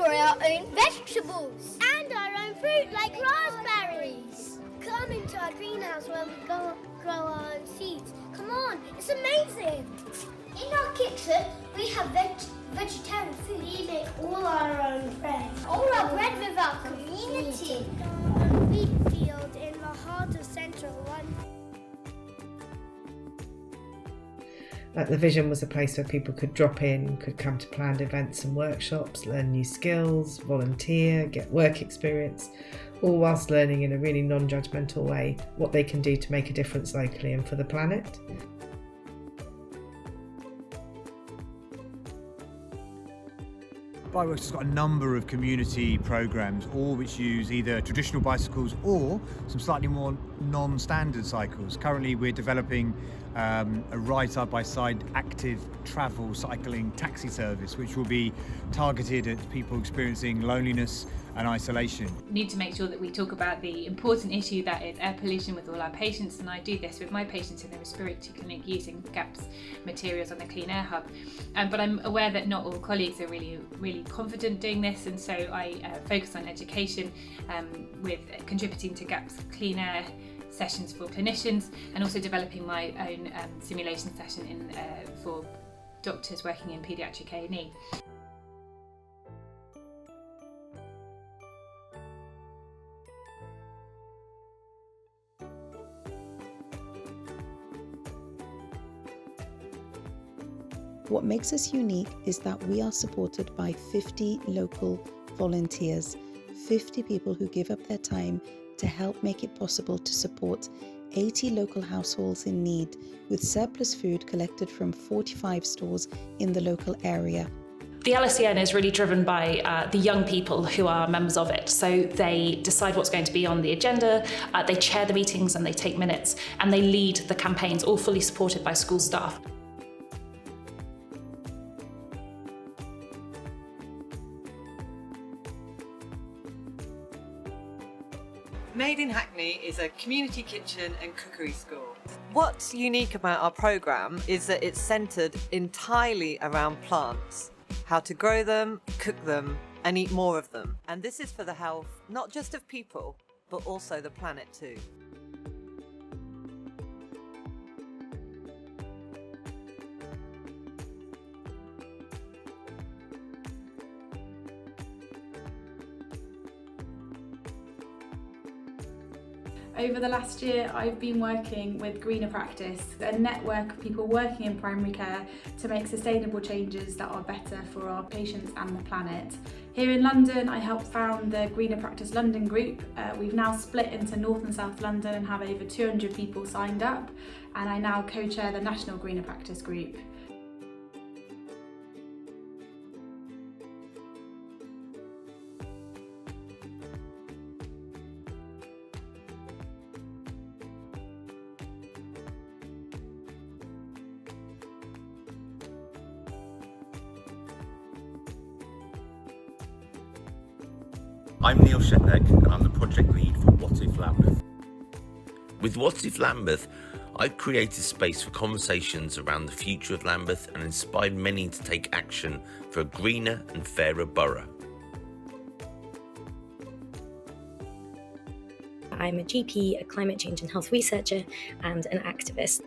grow our own vegetables. And our own fruit like raspberries. Come into our greenhouse where we grow our own seeds. Come on, it's amazing. In our kitchen, we have vegetarian food. We make all our own bread. All our bread with our community. A wheat field in the heart of Central London. The vision was a place where people could drop in, could come to planned events and workshops, learn new skills, volunteer, get work experience, all whilst learning in a really non-judgmental way what they can do to make a difference locally and for the planet. Bikeworks has got a number of community programmes, all which use either traditional bicycles or some slightly more non-standard cycles. Currently we're developing a ride side-by-side active travel cycling taxi service, which will be targeted at people experiencing loneliness and isolation. We need to make sure that we talk about the important issue that is air pollution with all our patients, and I do this with my patients in the respiratory clinic using GAPS materials on the Clean Air Hub. But I'm aware that not all colleagues are really confident doing this, and so I focus on education with contributing to GAPS Clean Air sessions for clinicians, and also developing my own simulation session for doctors working in paediatric A&E. What makes us unique is that we are supported by 50 local volunteers, 50 people who give up their time to help make it possible to support 80 local households in need with surplus food collected from 45 stores in the local area. The LSEN is really driven by the young people who are members of it. So they decide what's going to be on the agenda, they chair the meetings and they take minutes, and they lead the campaigns, all fully supported by school staff. Made in Hackney is a community kitchen and cookery school. What's unique about our programme is that it's centred entirely around plants, how to grow them, cook them and eat more of them. And this is for the health not just of people, but also the planet too. Over the last year, I've been working with Greener Practice, a network of people working in primary care to make sustainable changes that are better for our patients and the planet. Here in London, I helped found the Greener Practice London group. We've now split into North and South London and have over 200 people signed up, and I now co-chair the National Greener Practice group. I'm Neil Shepek and I'm the project lead for What If Lambeth. With What If Lambeth, I've created space for conversations around the future of Lambeth and inspired many to take action for a greener and fairer borough. I'm a GP, a climate change and health researcher and an activist.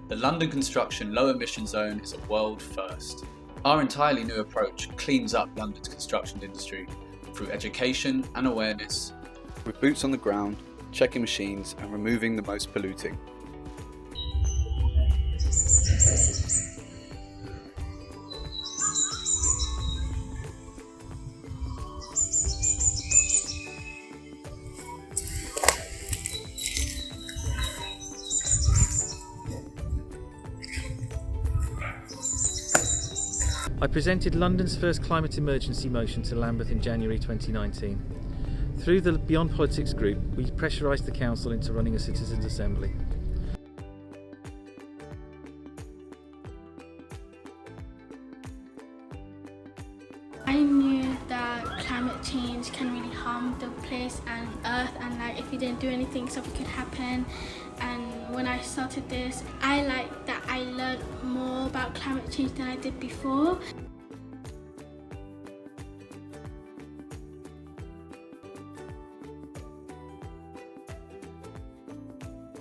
The London Construction Low Emission Zone is a world first. Our entirely new approach cleans up London's construction industry through education and awareness. With boots on the ground, checking machines and removing the most polluting. I presented London's first climate emergency motion to Lambeth in January 2019. Through the Beyond Politics group, we pressurised the council into running a citizens' assembly. I knew that climate change can really harm the place and Earth, and like if we didn't do anything, something could happen. And when I started this, I like that I learned more about climate change than I did before.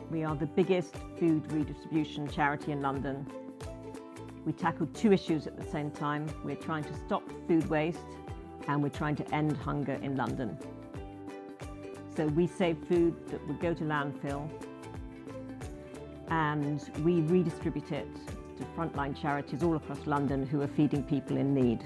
We are the biggest food redistribution charity in London. We tackle 2 issues at the same time. We're trying to stop food waste and we're trying to end hunger in London. So we save food that would go to landfill and we redistribute it to frontline charities all across London who are feeding people in need.